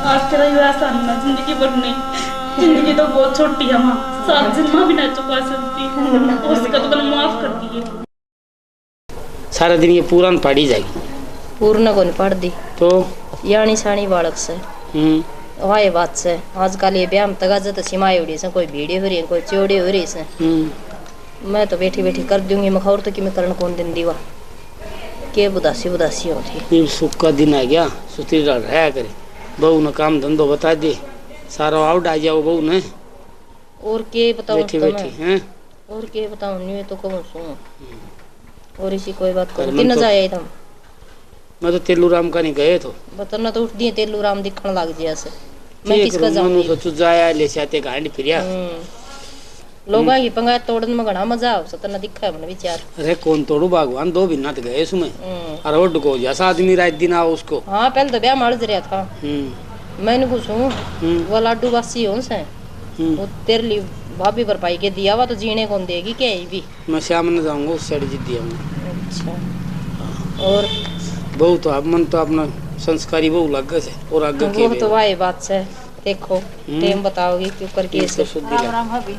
आज तेरा ये आसान ना जिंदगी बननी, जिंदगी तो बहुत छोटी है माँ, 7 जन्म भी ना चुका सकती, उसका तो मैंने माफ कर दिए। सारा दिन ये पूरन पढ़ी जाएगी, पूर्ण को नहीं पढ़ दी तो यानी सानी बालक से वाह बात से आजकल ये ब्याह तगाजत सिमाई उड़ी से, कोई भीड़ी हो रही है, कोई चौड़ी हो रही से। मैं तो बैठी बैठी कर दूंगी मखौर, तो कि मैं करण कौन दिन दीवा के उदासी उदासी होती। ये सुख का दिन आ गया, सुती रहा करे, बहू ने काम धंधो बता दे, सारा आउट आ जाओ बहू ने। और के बताऊं बैठी बैठी हैं, और के बताऊं नहीं तो कहूं सुन, और इसी कोई बात कर दिन जाए तुम। मैं तो तेलू राम का नहीं गए तो बतना तो उठ दिए तेलू राम दिखने लग गया से, मैं किसका जाऊं। सोचू जाया ले जाते गांड फिरिया लोगा की पंगा तोड़न में घना मजा आव सतना दिखा मन विचार। अरे कौन तोड़ू भगवान, 2 महीना तो गए उसमें, और रोड को जैसा आदमी रात दिन आओ उसको। हाँ पहले तो ब्याह मर्ज रहा था, मैंने पूछूं वो लाडू बासी हो से वो तेरे लिए भाभी पर पाई के दिया हुआ तो जीने कौन देगी क्या ये भी। मैं शाम में जाऊंगा उस साइड जीत दिया। अच्छा और बहू तो अब मन तो अपना संस्कारी बहू लग गए और आगे के वो तो वाह बात से देखो टेम बताओगी क्यों करके इसे। राम राम भाभी।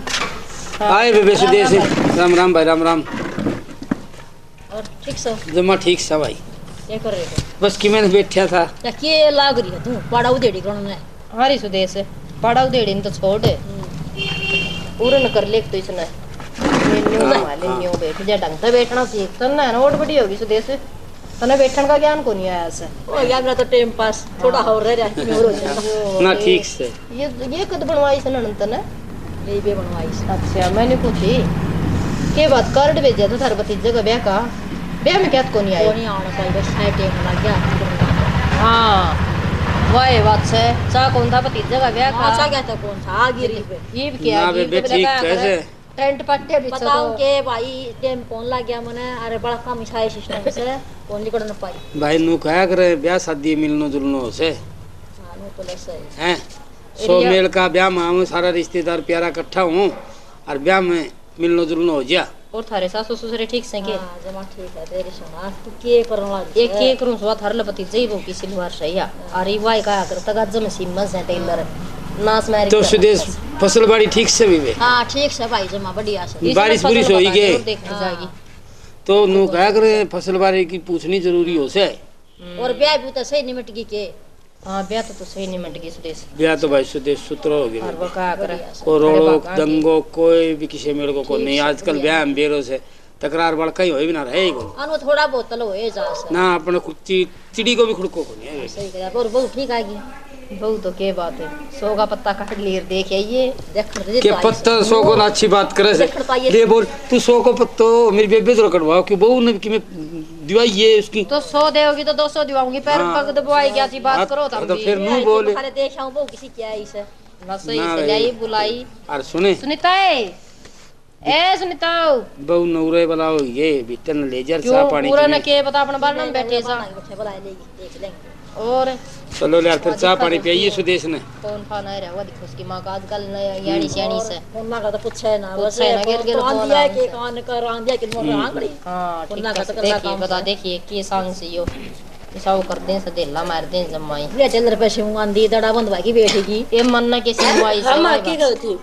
आए बेबे सुदेश, राम राम भाई, राम राम। और ठीक सो जमा ठीक सा भाई, क्या कर रहे हो? बस कि मैंने बैठा था। क्या के लाग रही है तू पाड़ा उधेड़ी करने? हारी सुदेश पाड़ा उधेड़ी तो छोड़ पूरन कर ले तो इसने न्यू माले न्यू बैठ जा ढंग से बैठना सीख तो ना नोट बड़ी होगी सुदेश, तने बैठन का ज्ञान को नहीं आया से। ओ यार मेरा तो टाइम पास थोड़ा हो रहा है और हो जाएगा ना ठीक से। ये कद बनवाई से ननंत ने ये भी बनवाई से। अच्छा मैंने पूछी के बात कार्ड भेजा था थारे भतीजे का ब्याह का, ब्याह में क्या को नहीं आया? नहीं आना चाहिए बस है टाइम लग गया। हां वाह बात से चा कौन था भतीजे का ब्याह का? चा क्या था कौन था आ गिरी पे ये क्या बेबे ठीक कैसे टेंट पट्टे बिछा बताओ के भाई टाइम कौन लग गया मने। अरे बड़ा काम मिठाई सिस्टम से कौन निकल न पाई भाई नु कहा करे ब्याह शादी मिलनो जुलनो से। हां नु तो ऐसा है 100 मेल का ब्याह में सारा रिश्तेदार प्यारा इकट्ठा हूं और ब्याह में मिलनो जुलनो हो जा। और थारे सासु ससुरे ठीक से के? हां जमा ठीक है तेरी सुना तू के करन लग एक के करूं सो थारे लपति जई वो किसी लुहार सही है। अरे वाई का कर तगज में सिमस है टेलर नास मारी तो सुदेश फसल बाड़ी ठीक से भी वे? हां ठीक से भाई जमा बढ़िया से बारिश पूरी होई के देखने जाएगी तो नु कहा करे फसल बाड़ी की पूछनी जरूरी हो से। और ब्याह भी तो सही निमट गई के? हां ब्याह तो सही निमट गई सुदेश। ब्याह तो भाई सुदेश सूत्र हो गया और वो का करे और रोड़ो दंगो कोई भी किसी मेरे को नहीं। आजकल ब्याह में बेरो से तकरार बड़का ही होई भी ना रहे को अनु थोड़ा बहुत तलो होए जा से ना अपने खुद चिड़ी को भी खुड़को को नहीं है। सही करा और बहुत ठीक आ गई बहु तो के बात है 100 का पत्ता काट लिए देख आइए देख के पत्ता 100 को ना अच्छी बात करे से ले बोल तू 100 को पत्तो मेरी बेबे तो कटवाओ कि बहू ने कि मैं दिवाई ये उसकी तो 100 देओगी तो 200 दिवाऊंगी पैर पग दबाई क्या सी बात करो तुम तो फिर नु बोले खाली देख आऊं बहू किसी क्या इसे ना सही से लाई बुलाई। और सुने सुनीता ए सुनीता बहू नौरे बुलाओ ये बिटन लेजर सा पानी पूरा न के बता अपने बार में बैठे सा बुला लेगी देख लेंगे। और चलो ले फिर चाय पानी पिए सुदेश ने कौन खाना है रहा देखो उसकी मां का आजकल यानी सियानी से उन्ना का तो पूछे ना बस है ना गिर गिर तो दिया के कान कर आंदिया के मोर आंगड़ी। हां उन्ना का तो देखिए बता देखिए के सांग से यो ऐसा कर दे से देला मार दे जमाई ले चल रे पैसे मुंह आंदी दड़ा बंदवा की बैठेगी ए मन ना के सिंवाई से हम की गलती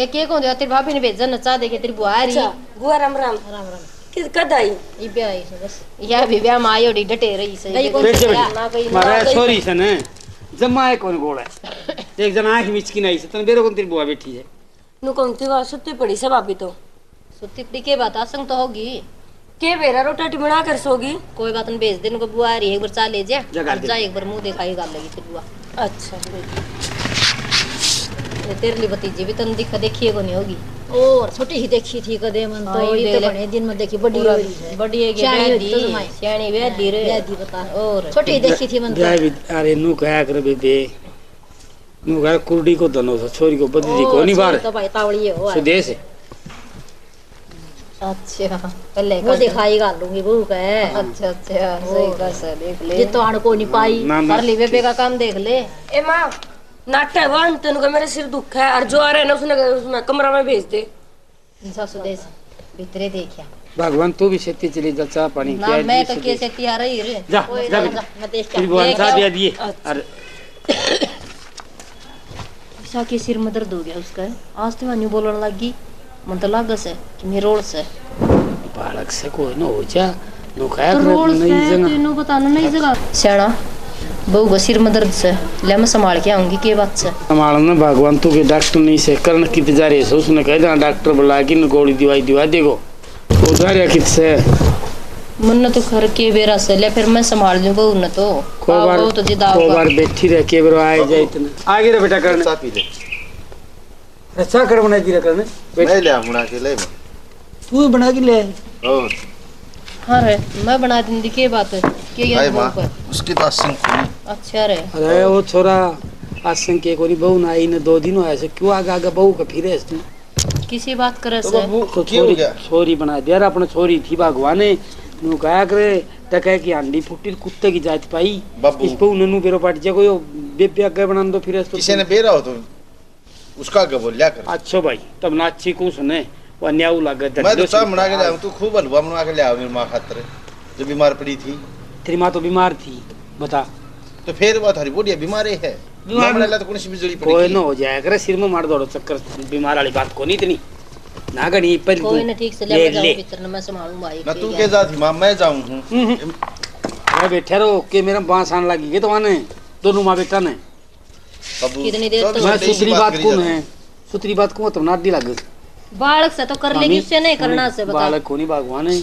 एक के को दे तेरी भाभी ने भेजा नचा दे के तेरी बुआ आ रही बुआ राम राम राम राम किस कद आई ई ब्याह आई से बस या भी ब्याह माई ओडी डटे रही से ना कोई मारा सॉरी सने जमाए कौन गोड़ा एक जना आंख मिचकी नहीं से तने बेरो कौन तेरी बुआ बैठी है नु कौन थी वा सुत्ती पड़ी से भाभी तो सुत्ती पड़ी के बात आसंग तो होगी के बेरा रोटी बना कर सोगी कोई बात नहीं भेज देने को बुआ आ रही है एक बार चा ले जा एक बार मुंह दिखाई गाल लगी तेरी बुआ। अच्छा तेरे लिए भतीजी भी तन दिखा देखिए को नहीं होगी और छोटी ही देखी थी कदे मन तो ये तो बने दिन में देखी बड़ी है बड़ी है सियानी वेदी रे वेदी बता और छोटी देखी थी मन तो अरे नु कहा कर बेबे नु कहा कुर्डी को दनो छोरी को बदली को नहीं बार तो भाई तावड़ी है सुदेश। अच्छा पहले वो दिखाई गाल लूंगी बहू का है। अच्छा अच्छा सही का से देख ले ये तो आण को नहीं पाई कर ली बेबे का काम देख ले। ए मां नाटा वन तेन को मेरे सिर दुख है और जो आ रहा है ना उसने कमरा में भेज दे सुदेश भीतरे देखिया भगवान तू भी सेती चली जा चाय पानी ना मैं तो के सेती आ रही रे जा मैं देख के बुआ चा दे दिए और अच्छा के सिर में दर्द हो गया उसका। आज तो न्यू बोलने लगी मन तो लागस है कि मेरे रोड से बालक से कोई न हो जा नो खाया तो कर रोड नहीं से जगह तू नु बताना नहीं जगह सियाना बहू का सिर में दर्द से ले मैं संभाल के आऊंगी के बात से संभालना भगवान तू के डॉक्टर नहीं से करन कित जा रहे से उसने कह देना डॉक्टर बुला के न गोली दवाई दिवा देगो तो जा रहा कित से मन तो घर के बेरा से ले फिर मैं संभाल लूं बहू न तो कोई बार बैठी रह के बेरो आए जाए इतना आगे रे बेटा करने चाय पी ले अच्छा कर बना दी रे करने मैं ले बना के ले तू बना के ले और हाँ रे मैं बना दूंगी के बात है के हाय ये मां पर उसकी तो आसन खुली अच्छा रे अरे वो छोरा आसन के कोरी बहू ना आई न 2 दिन हुआ ऐसे क्यों आगे आगे बहू का फिरे इसने किसी बात करे तो से बाबू तो क्या हो गया छोरी बना दिया रे अपने छोरी थी भगवान ने नु कहा करे टके की अंडी फुटी कुत्ते की जात पाई बाबू। इस पे उन्होंने बेरो पाट जा कोई बेबे आगे बना दो फिर इसको किसी ने बेरा हो तो उसका आगे बोल लिया कर अच्छा भाई तब ना अच्छी को सुने वो न्याऊ लगे मैं तो चाय बना के ले आऊं तू खूब हलवा बना के ले आओ मेरी मां खातिर जो बीमार पड़ी थी तेरी माँ तो बीमार थी बता तो फिर वो थारी बुढ़िया बीमार है बीमार बीमार तो कौन सी बिजली पड़ी कोई न हो जाए करे सिर में मार दौड़ो चक्कर बीमार वाली बात को नहीं इतनी ना गणी पर कोई ना ठीक से ले जाओ भीतर न मैं संभालूं भाई ना तू के जाती मां मैं जाऊं हूं मैं बैठे रहो के मेरा बांस आने लगी के तो आने दोनों माँ बेटा ने बाबू कितनी देर तो मैं सुतरी बात कौन है सुतरी बात को तो नाडी लग बालक से तो कर लेगी उससे नहीं करना से बता बालक को नहीं भगवान है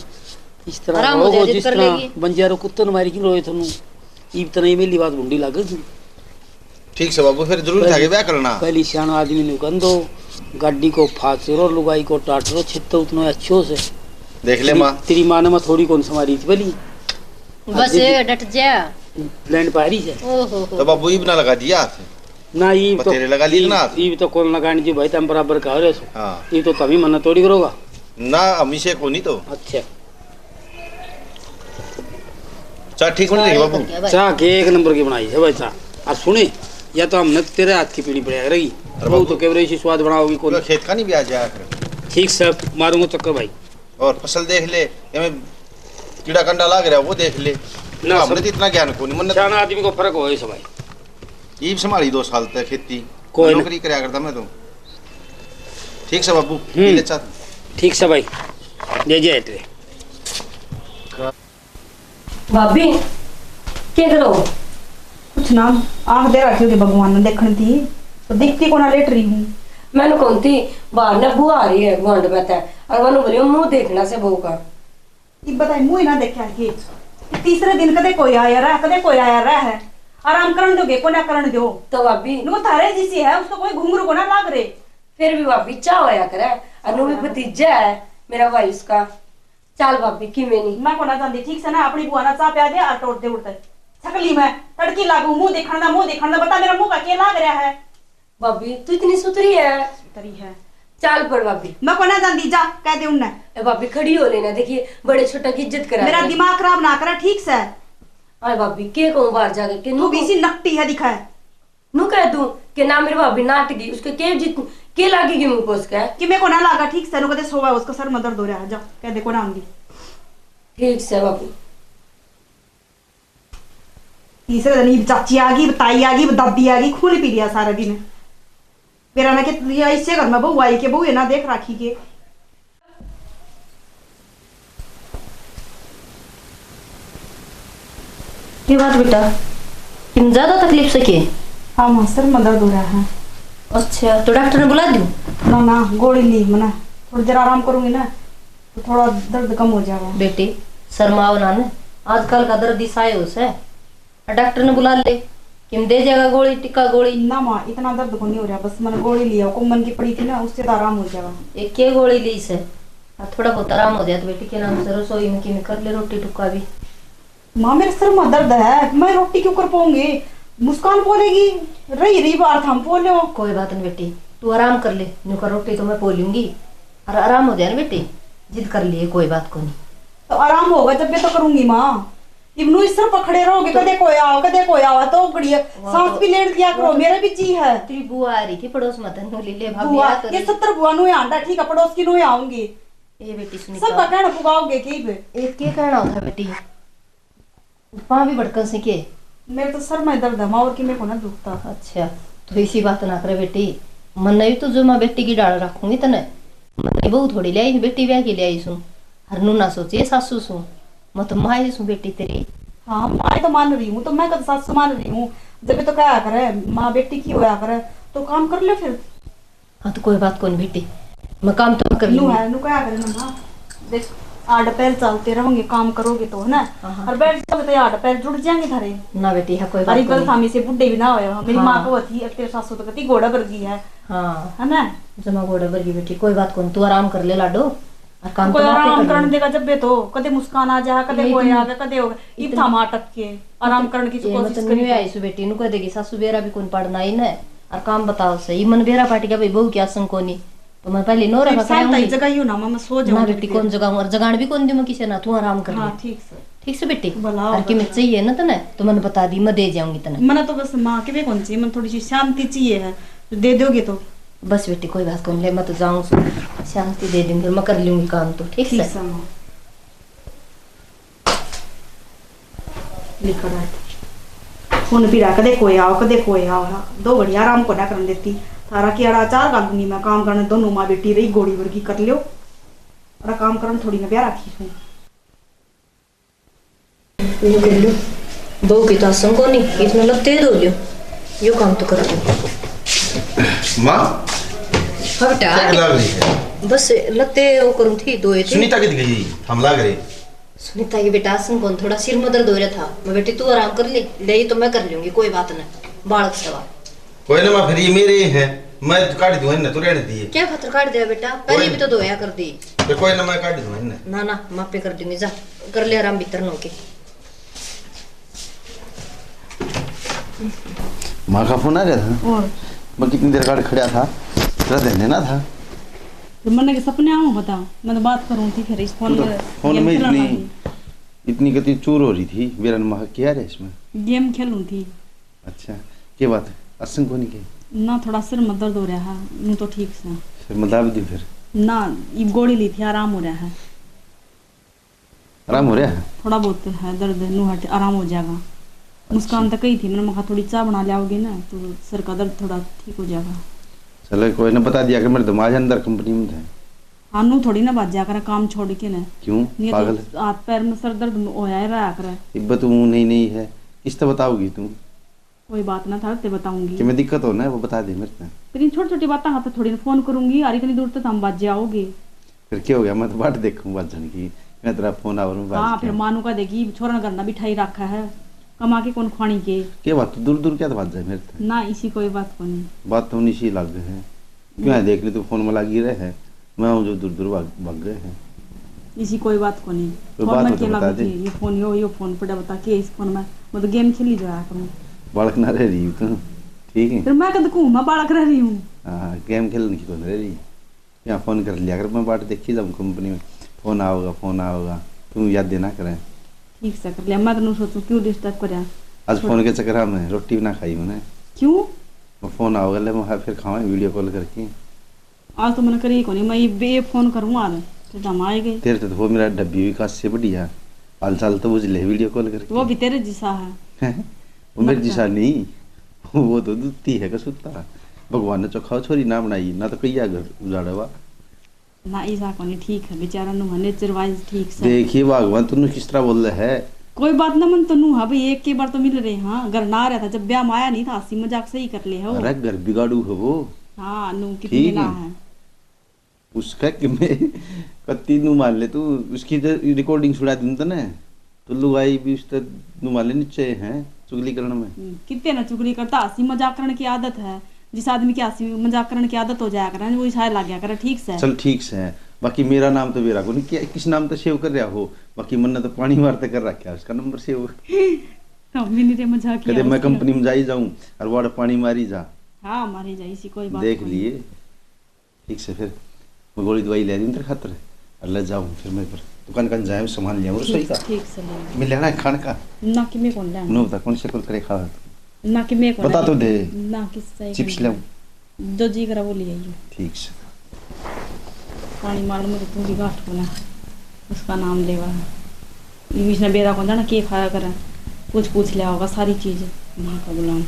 इस तरह आराम हो रोगो जाए, जिस कर तरह लेगी। बंजारो कुत्ते ने मारी की रोए थनु ईब तो नहीं मिली बात बुंडी लग ठीक से बाबू फिर जरूर था के ब्याह करना पहली सियाना आदमी ने कंदो गाड़ी को फाचरो लुगाई को टाटरो छित्तो उतना अच्छो से देख ले मां तेरी माँ ने मैं थोड़ी कौन समारी थी भली बस ये डट जा लैंड पारी से ओहो तो बाबू ई बना लगा दिया हाथ ना ये तो तेरे लगा ली ना ये तो कौन लगानी जी भाई तुम बराबर का हो रे सो हां ये तो तभी मन तोड़ी करोगा ना अम्मी से को नहीं तो अच्छा चाय ठीक होने लगी बाबू चाह के एक नंबर की बनाई है भाई चाह और सुने या तो हमने तेरे हाथ की पीड़ी पड़ेगा रहेगी वो तो केवल इसी स्वाद बनाओगी पूरा कौन खेत का नहीं ब्याह जाया कर ठीक सब मारूंगा चक्कर भाई और फसल देख ले हमें कीड़ा कंडा लाग रहा है वो देख ले ना, हमने सब- तो इतना ज्ञान को नहीं मन चार आदमी को फर्क हो ऐसा भाई ईब संभाली 2 साल तक खेती कोई नौकरी करया करता मैं तो ठीक से बाबू हम्म। पी ले चाह ठीक से भाई जय जय तेरे भाभी क्या करो कुछ ना आंख दे रखी होगी भगवान ने देखने थी तो दिखती को ना लेट रही हूँ मैंने कौन थी बाहर ने बुआ आ रही है गुआंढ में तय और मैंने बोलियो मुंह देखना से बहू का ये बताए मुँह ना देखा है तीसरे दिन कदे कोई आया रहा कदे कोई आया रहा है आराम करने दोगे को ना करने दो तो भाभी नुको थारे जिसी है उसको कोई घुंघरू को ना लाग रे फिर भी भाभी चाह होया करे अनु भी भतीजा है मेरा भाई उसका चल भाभी कि मैं नहीं मैं को ना जानती ठीक से ना अपनी बुआ ना चाह प्या दे और तोड़ दे उड़ते छकली में तड़की लागू मुंह देखना बता मेरा मुंह का के लाग रहा है भाभी तू इतनी सुथरी है तरी है चाल पड़ भाभी मैं को ना जानती जा कह दे उन्हें ए भाभी खड़ी हो लेना देखिए बड़े छोटा की इज्जत करा मेरा दिमाग खराब ना करा ठीक से अरे भाभी के कहूँ बाहर जाके के तू नु भी इसी नकटी है दिखा है नु कह दूं कि ना मेरी भाभी नाटकी उसके के जीत के लागेगी मुंह को उसका कि मेरे को ना लगा ठीक से नुको दे सोवा उसका सर में दर्द हो रहा है जा कह दे को ना आंदी ठीक से भाभी तीसरे दिन ये चाची आ गई ताई आ गई दादी आ गई खून पी लिया सारा दिन मेरा ना कि इससे घर में बहू आई के बहू है ना देख राखी के ये बात बेटा तुम ज्यादा तकलीफ से के हाँ मां सर में दर्द हो रहा है अच्छा तो डॉक्टर ने बुला दूं ना ना गोली ली मना थोड़ी देर आराम करूंगी ना तो थोड़ा दर्द कम हो जाएगा बेटी शर्माओ ना ने आजकल का दर्द इसायो से डॉक्टर ने बुला ले किम दे जाएगा गोली टिक्का गोली ना माँ इतना दर्द को नहीं हो रहा बस मैंने गोली लिया कुमन की पड़ी थी ना उससे तो आराम हो जाएगा एक के गोली ली से थोड़ा बहुत आराम हो जाए तो बेटी के नाम से रसोई में कि कर ले रोटी टुक्का भी माँ मेरे सर में दर्द है मैं रोटी क्यों कर पाऊंगी मुस्कान बोलेगी रही बार हम बोलो कोई बात नहीं बेटी तू आराम कर ले नुका रोटी तो मैं पोलूंगी और आराम हो जाए ना बेटी जिद कर लिए कोई बात को नहीं तो आराम होगा जब मैं तो करूंगी माँ इब्नू इस सर पकड़े रहोगे कदे कोई आओ तो गड़िया सांस भी लेट दिया करो मेरा भी जी है तेरी बुआ आ रही थी पड़ोस में तन्नू ले भाभी बुआ आ तो ये रही। 70 बुआ नु आंडा ठीक है पड़ोस की नु आऊंगी ए बेटी सुनी सब का कहना पुगाओगे की बे एक के कहना होता बेटी पाँ भी भड़कन से के मेरे तो सर में दर्द है माँ और की मेरे को ना दुखता अच्छा तो इसी बात ना करे बेटी, मन भी तो जो मैं बेटी की डाल रखूंगी तने मैं बहू थोड़ी ले आई बेटी ब्याह के ले आई सू हरनू ना सोचिए सासू सू मैं तो माँ सू बेटी तेरी। हाँ माँ तो मान रही हूँ, तो मैं कब सासू मान रही हूँ, जब तो क्या करे माँ बेटी की होया करे तो काम कर ले फिर। हाँ तो कोई बात कौन बेटी, मैं काम तो कर नू लूंगी। है नू क्या करे ना माँ, देख आड़ पैर चलते रहोगे काम करोगे तो है ना, और बैठ जाओगे तो आड़ पैर जुड़ जाएंगे थारे ना बेटी है कोई अरे बात गल नहीं। थामी से बुढ़े भी ना होए। मेरी माँ को थी तेरे सासू तो कहती घोड़ा वर्गी है ना। जमा घोड़ा वर्गी बेटी कोई बात कौन, तू आराम कर ले लाडो और काम कोई तो आराम कर करने देगा जब बे तो कदे मुस्कान आ जा कदे कोई आ गया कदे हो गया इब थामा अटक के आराम करने की कोशिश मतलब करी। नहीं आई सु बेटी नु कह देगी सासू बेरा भी कौन पढ़ना ही ना और काम बताओ सही मन बेरा पाटी का भाई बहू क्या संग कोनी तो मैं पहले नो रखा शांत आई जगह यू ना मैं सो ना जाऊं बेटी कौन जगह और जगान भी कौन दी मैं किसे ना तू आराम कर ले। हाँ ठीक से बेटी भला और कि मैं चाहिए ना तने तो मैंने बता दी मैं दे जाऊंगी तने। मना तो बस माँ के भी कौन चाहिए, मन थोड़ी सी शांति चाहिए है तो दे दोगे तो बस बेटी कोई बात कौन ले मैं तो जाऊँ शांति दे दूंगी मैं कर लूंगी काम तो ठीक है। लिखा फोन भी रहा कदे कोई आओ दो घड़ी आराम को ना कर देती थारा की अड़ा चार गाल दूंगी मैं काम करने दोनों माँ बेटी रही गोड़ी वर्गी कर लियो अड़ा काम करने थोड़ी ना ब्याह रखी हूँ। ये कर लो बहू की तो आसन को नहीं इतना लगते दो लियो यो काम तो कर दो माँ हाँ क्या बेटा लग रही है? बस लगते वो करूँ थी दो ये सुनीता की गई हम लग रही। सुनीता की बेटा आसन कौन थोड़ा सिर में दर्द हो रहा था मैं बेटी तू आराम कर ले तो मैं कर लूंगी कोई बात नहीं बालक सवाल कोई ना माँ फिर ये मेरे हैं मैं काट दूँ ना तू रहने दिए क्या पत्थर काट दिया बेटा पहले भी तो धोया कर दी तो कोई ना मैं काट दूँ ना ना मापे कर दूंगी जा कर ले आराम भीतर नो के। माँ का फोन आ गया था और मैं कितनी देर का खड़ा था तेरा देने ना था जब मैंने के सपने आऊँ बता मैं तो बात करूँ थी फिर इस फोन में फोन में इतनी गति चूर हो रही थी मेरा माँ क्या है इसमें गेम खेलूँ थी। अच्छा क्या बात है असंग को नहीं की ना थोड़ा सिर में दर्द हो रहा है यूं तो ठीक से फिर मदाब दी फिर ना ये गोली ली थी आराम हो रहा है आराम हो रहा है थोड़ा बहुत है दर्द नू हट आराम हो जाएगा। मुस्कान तो कही थी मैंने कहा थोड़ी चाय बना लाओगे ना तो सर का दर्द थोड़ा ठीक हो जाएगा। चलो कोई ना बता दिया कि मेरे दिमाग अंदर कंपनी में था हाँ नू थोड़ी ना बात जा कर काम छोड़ के ना क्यों नहीं पागल तो हाथ पैर में सर दर्द होया रहा कर इब्बत नहीं है किस तरह बताओगी तुम कोई बात ना था ते बताऊंगी कि मैं दिक्कत हो ना वो बता दे मेरे को लेकिन छोटी छोटी बातें हाँ पे थोड़ी फोन करूंगी और इतनी दूर तक हम बात जाओगे फिर क्या हो गया मैं तो बाट देखूँ बात जान की मैं तेरा फोन आवर में हाँ फिर मानू का देखी छोरा घर ना बिठाई रखा है कमा के कौन खानी के क्या बात दूर दूर क्या बात जाए मेरे ना इसी कोई बात को नहीं बात तो उन्हीं से लग गए हैं क्यों है देख ले तो फोन में लगी रहे हैं मैं हूँ जो दूर दूर भाग गए हैं इसी कोई बात को नहीं कोई फोन बात में हो तो क्या बता लगी दे। थी ये फोन यो फोन पड़ा बता के इस फोन में मैं तो गेम खेली जाया करूँ बालक ना रह रही तो ठीक है फिर मैं कद कहूँ मैं बालक रह रही हूँ हाँ गेम खेलने की कौन रह रही यहाँ फ़ोन कर लिया अगर मैं बाट देखी जाऊँ कंपनी में फ़ोन आओगा तुम याद देना करें ठीक से कर लिया मैं तो नहीं सोचूं क्यों डिस्टर्ब कर आज फ़ोन के चक्कर में रोटी भी ना खाई मैंने क्यों मैं फ़ोन आओगा ले मैं फिर खाऊँ वीडियो कॉल करके आज तो मैंने करी को नहीं मैं ये फोन करूँ आज तो हम आए गए तेरे तो वो मेरा डब्बी भी काश से बढ़िया हाल चाल तो बुझ ले वीडियो कॉल करके वो भी तेरे जैसा है वो मेरे जैसा नहीं वो तो दूती है कसुत्ता भगवान ने चौखा छोरी ना बनाई ना तो कैया घर उजाड़ा हुआ ना ऐसा को नहीं ठीक है बेचारा नु नेचर वाइज ठीक से देखिए भगवान तुम किस तरह बोल रहे है कोई बात ना मन तो नु हाँ भाई एक के बार तो मिल रहे हाँ घर ना रहा था जब ब्याह में आया नहीं था हंसी मजाक से ही कर ले हो अरे घर बिगाड़ू है वो हाँ नु कितनी ठीक ना है। है उसका कि मैं कत्ती नु मान ले तू उसकी रिकॉर्डिंग छुड़ा दूं तो ना तो लुगाई भी उस तर नु मान ले नीचे हैं चुगली करने में कितने ना चुगली करता हंसी मजाक करने की आदत है जिस आदमी की हंसी मजाक करने की आदत हो जाया करे वो शायद लग गया करे ठीक से चल ठीक से है बाकी मेरा नाम तो मेरा को नहीं क्या किस नाम तो सेव कर रहा हो बाकी मन ने तो पानी मारते कर रखा उसका नंबर सेव मैंने रे मजाक कहते मैं कंपनी में जाई जाऊं और वाड़ पानी मारी जा हाँ मारी जाए इसी कोई बात देख नहीं। लिए ठीक से फिर मैं गोली दवाई ले दूँ तेरे खातर और ले जाऊँ फिर मैं फिर दुकान जाए सामान लिया रसोई का ठीक से ले मैं लेना है खाने का ना कि मैं कौन लेना नो बता कौन से कुल करे खा ना कि मैं कौन बता तो दे ना किस चिप्स ले जो जी करा वो ले आइयो ठीक से पानी मार में तू भी गाठ होना उसका नाम लेवा है ये बीच में बेरा कौन जाना के खाया करे कुछ पूछ लिया होगा सारी चीज माँ का गुलाम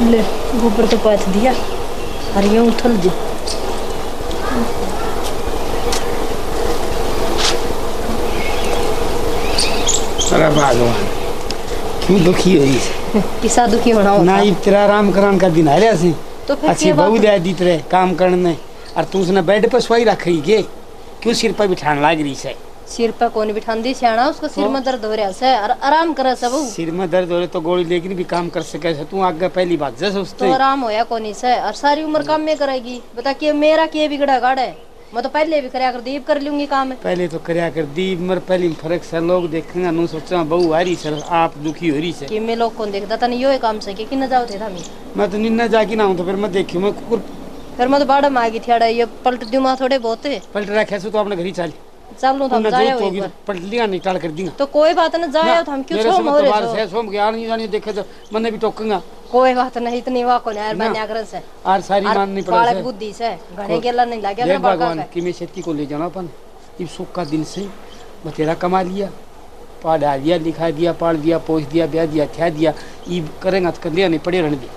ले गोबर तो पाथ दिया हरिया उथल जी अरे भगवान क्यों दुखी हुई से किसा दुखी होना होता ना ये तेरा आराम करान का दिन है सी तो फिर अच्छी बहू दे दी तेरे काम करने और तू उसने बेड पर सोई रखी के क्यों सिर पर बिठाने लाग रही से सिर पर कौन बिठान दी सियाना उसको सिर में दर्द हो रहा है और आराम करे सब सिर में दर्द हो रहे तो गोली लेकिन भी काम कर सके से तू आगे पहली बात जैसे उससे तो आराम होया कोनी से और सारी उम्र काम में करेगी बता कि मेरा के बिगड़ा गाड़ है मैं तो पहले भी करया कर दी कर लूंगी काम है पहले तो करया कर दी मर पहली फर्क से लोग देखेंगे नु सोचा बहू आ रही सर आप दुखी हो रही से कि मैं लोग कौन देखता था नहीं यो काम से कि न जाओ थे था मैं तो निन्ना जाके ना हूं तो फिर मैं देखी मैं कुकुर फिर मैं तो बाड़ा में आ गई थी ये पलट दूं मां थोड़े बहुत पलट रखे से तो अपने घर ही चल चलो हम जाए होगी पलट लिया निकाल कर दिया तो कोई बात न जाए तो हम क्यों छो मोरे बाहर से सोम के आनी जानी देखे तो मने भी टोकूंगा कोई बात नहीं इतनी वा को यार बन्या कर से और सारी मान नहीं पड़ा बालक बुद्धि से घणे गेला नहीं लागया ना भगवान कि मैं खेती को ले जाना अपन इस सुख का दिन से बतेरा कमा लिया पढ़ा दिया लिखा दिया पढ़ दिया पोछ दिया ब्याह दिया थ्या दिया ये करेंगे तो कर लिया नहीं पड़े रहने दे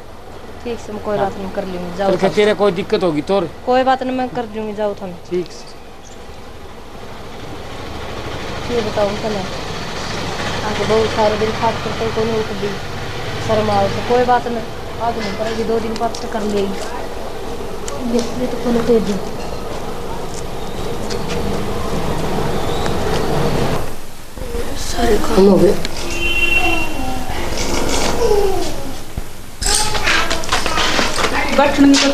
ठीक से कोई बात नहीं कर लूंगी जाओ तो तेरे कोई दिक्कत होगी तो कोई बात नहीं मैं कर दूंगी जाओ तुम ठीक से ये बताओ कल आगे बहुत सारे दिन खाट करते कोई नहीं उठ दी शर्म आओ तो कोई बात नहीं आज नहीं करेगी 2 दिन बाद से कर लेगी ये तो कोई दे दी सारे काम हो गए बैठने में तो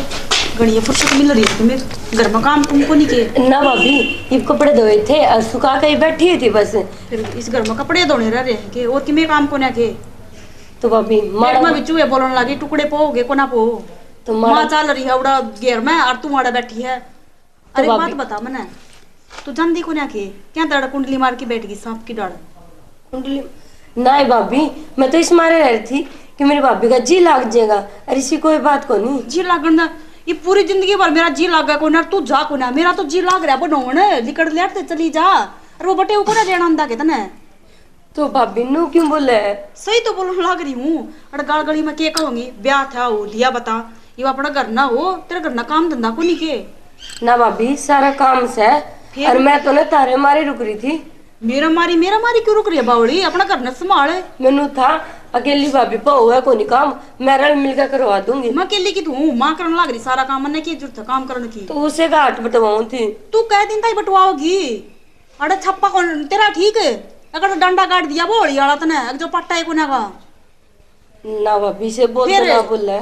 घड़ी फुर्सत मिल रही है तुम्हें घर में काम तुमको नहीं किए ना भाभी ये कपड़े धोए थे और सुखा के ही बैठी थी बस फिर इस घर में कपड़े धोने रह रहे हैं के और कि मैं काम को ना के तो भाभी पेट में बिचू है बोलने लगी टुकड़े पोगे को ना पो तो माँ चल रही है उड़ा घेर में और तू आड़ा बैठी है अरे बात बता मने तू जानती को ना के क्या दड़ कुंडली मार के बैठ गई सांप की डर कुंडली नहीं भाभी मैं तो इस मारे रह रही थी कि मेरी भाभी का जी लाग जाएगा अरे इसी कोई बात को नहीं जी लागन ये पूरी जिंदगी भर मेरा जी लाग गया को ना तू जा को ना मेरा तो जी लाग रहा बनोण लिकड़ लेट चली जा अरे वो बटे ऊपर लेना अंदा के तने तो भाभी नु क्यों बोले सही तो बोलने लग रही हूँ अरे गाल गली में के कहूंगी ब्याह था हो दिया बता ये अपना घर ना हो तेरा घर ना काम धंधा को नहीं के ना भाभी सारा काम से और मैं तो ना तारे मारे रुक रही थी मेरा मारी क्यों रुक रही है बावड़ी अपना घर न संभाल मैनू था अकेली भाभी पाओ है कोई काम मैं रल मिलकर करवा दूंगी मैं अकेली की तू माँ करने लग रही सारा काम मैंने की जरूरत काम करने की तो उसे घाट बटवाऊं थी तू कह दिन था बटवाओगी अरे छप्पा कौन तेरा ठीक है अगर डंडा काट दिया बोली वाला तने जो पट्टा है कोना का ना भाभी से बोल ना बोला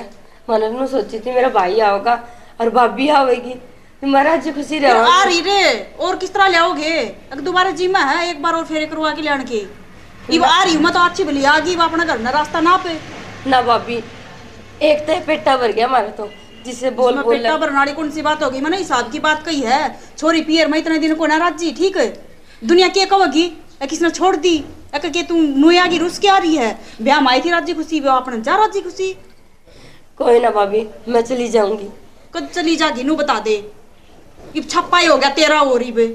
मैंने नु सोची थी मेरा भाई आओगा और भाभी आवेगी तुम्हारा जी खुशी रहो आ रही रे और किस तरह लाओगे अगर दोबारा जिम्मा है एक बार और फेरे करवा के लाने की ये आ रही मैं तो अच्छी भली आ गई अपना घर ना रास्ता ना पे ना भाभी एक तो पेटा भर गया हमारा तो जिसे बोल बोल पेटा भरने वाली कौन सी बात होगी मैंने हिसाब की बात कही है छोरी पियर मैं इतने दिन को ना राजी ठीक है दुनिया क्या कहोगी किसने छोड़ दी के तू नुया की रुस के आ रही है ब्याह माई थी राजी खुशी वो अपने जा राजी खुशी कोई ना भाभी मैं चली जाऊंगी कब चली जागी नू बता दे ये छप्पा ही हो गया तेरा हो रही बे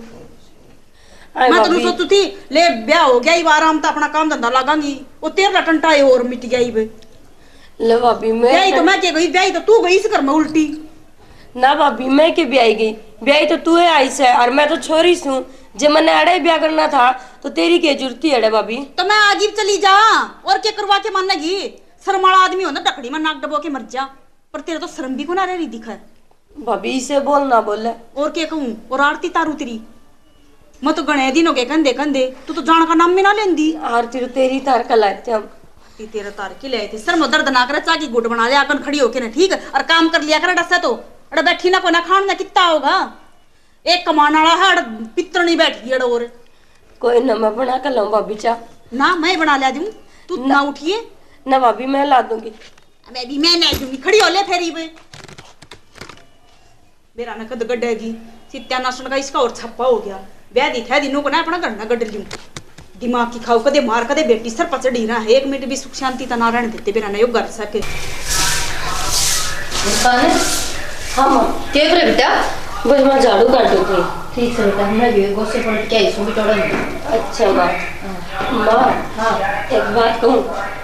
मैं तो सोचती थी ले ब्याह हो गया ही आराम तो अपना काम धंधा लगांगी वो तेरा टंटा है और मिट गया ही बे ले भाभी मैं तो मैं क्या गई ब्याह तो तू गई इस घर में उल्टी ना भाभी मैं के ब्याह गई ब्याह तो तू है आई से और मैं तो छोरी हूँ जब मैंने अड़े ब्याह करना था तो तेरी क्या जरूरत थी अड़े भाभी तो मैं आगे चली जा और क्या करवा के मानेगी शर्माला आदमी हो ना टकड़ी में नाक डबो के मर जा पर तेरा तो शर्म भी को ना रही दिखा भाभी इसे बोल ना बोले और क्या कहूँ और आरती तारू तेरी मैं तो गणे दिन हो गए कंधे कंधे तू तो जान का नाम भी ना लेंदी आरती तो तेरी तार का लाते हम तेरा तार के लाए थे सर में दर्द ना करे चाकी गुट बना लिया खड़ी होके ना ठीक है और काम कर लिया कर डसा तो अरे बैठी ना को ना खान ना कितना होगा एक कमान वाला है पित्र नहीं बैठी है और कोई ना मैं बना कर लाऊं भाभी चाह ना मैं बना लिया दूं तू ना उठिए ना भाभी मैं ला दूंगी मैं नहीं दूंगी खड़ी हो ले फेरी पे मेरा ना कद गड्ढेगी सत्यानाशन का इसका और छप्पा हो गया ब्याह दी था दिनों को ना अपना करना गड्ढ लूं दिमाग की खाओ कदे मार कदे बेटी सर पचड़ ही रहा है 1 मिनट भी सुख शांति तना रहने देते बिना ना यो कर सके हाँ मां क्या करे बेटा बस मैं झाड़ू काट रही थी ठीक है बेटा मैं भी गोसे पलट के आई सुबह टोड़ा अच्छा मां मां हाँ एक बात कहूं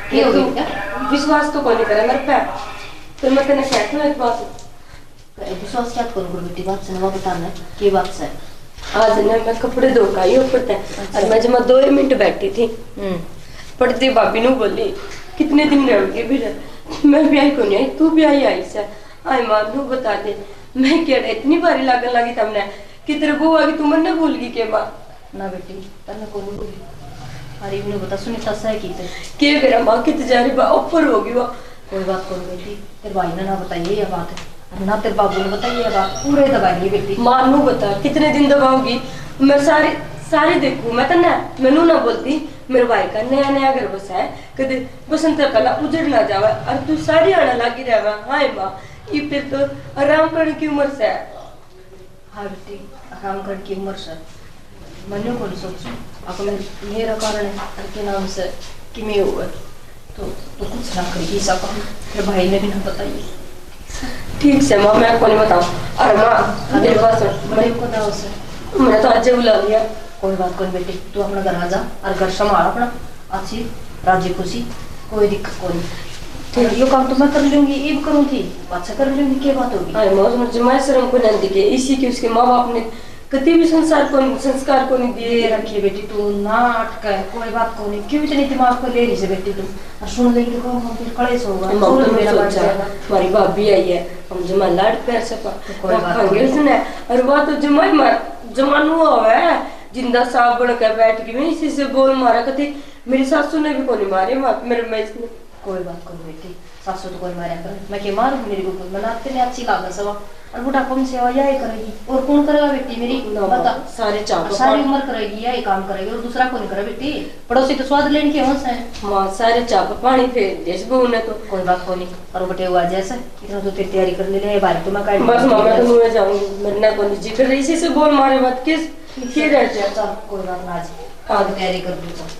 क्या हो गया विश्वास तो कोई नहीं करे मेरे पे तो मैं तेने कहता हूँ एक बात, विश्वास क्या करूँ बेटी, बात से ना बताना की बात से। आज ना मैं कपड़े धो का ही ऊपर था और मैं जब 2 मिनट बैठी थी पड़ती भाभी ने बोली कितने दिन रहोगे भी मैं भी आई को नहीं आई, तू भी आई से आई मां तू बता दे। मैं क्या इतनी बारी लागन लगी तमने कि तेरे बहू आगे तू मन भूल गई के मां ना बेटी तन्ने को नहीं बोली। अरे इन्हें बता सुनीता से की थे के मेरा मां कित जा रही बा ऊपर होगी वो। कोई बात करो बेटी, तेरे भाई ने ना बताइए ये बात है, ना तेरे बाबू ने बताइए ये बात, पूरे दबाइए बेटी। मां नू बता कितने दिन दबाओगी, मैं सारी देखू मैं तो ना मैनू ना बोलती मेरे भाई का नया नया घर बसा है कदे बसंत कला उजड़ ना जावा और तू सारी आने लगी रहवा। हाय मां ये फिर तो आराम करने की उम्र से है। हाँ बेटी आराम करने की उम्र से मनु को सोचो अब मेरा कारण है के नाम से कि मैं हुआ तो कुछ ना करेगी सका, मेरे भाई ने भी ना बताइए। ठीक से मां मैं आपको नहीं बताऊं। और मां मेरे पास बड़े को दाव से मैंने तो आज बुला लिया। कोई बात कोई बेटी, तू अपना घर आ जा और घर संभाल अपना अच्छी राजी खुशी, कोई दिक्कत कोई नहीं। यो काम तो मैं कर लूंगी, ये भी करूँ थी अच्छा कर लूंगी, क्या बात होगी। अरे मुझे मैं शर्म को नहीं दिखे इसी के उसके माँ बाप ने कभी भी संस्कार को नहीं दिए रखिए बेटी, तू ना अटका है कोई बात को नहीं, क्यों इतनी दिमाग को ले रही से बेटी तू, और सुन लेगी तो हम फिर कलेश होगा। हमारी भाभी आई है हम जमा लाड़ प्यार से सुना और वो तो जमानू है जिंदा साफ बन कर बैठ गई। मैं इसी से बोल मारा कभी मेरी सासू ने भी को नहीं मारे मेरे मैं इसने। कोई बात करो बेटी, सासू तो कोई मारा कर मैं क्या मारूं, मेरी को मनाते ने अच्छी लागत सवा और बुढ़ापा में सेवा यही करेगी और कौन करेगा बेटी मेरी बता। सारी उम्र करेगी यही काम करेगी और दूसरा कौन करे बेटी, पड़ोसी तो स्वाद लेने के होश है। मां सारे चाप पानी फेर देश बहू ने तो कोई बात को नहीं और बटे हुआ जैसे इतना तो तेरी तैयारी कर ले बारी तो मैं काट बस मैं तो मुझे जाऊंगी मैंने को नहीं जिक्र इसी से बोल मारे बात किस के रह जाता। कोई बात ना आज तैयारी कर दूंगा।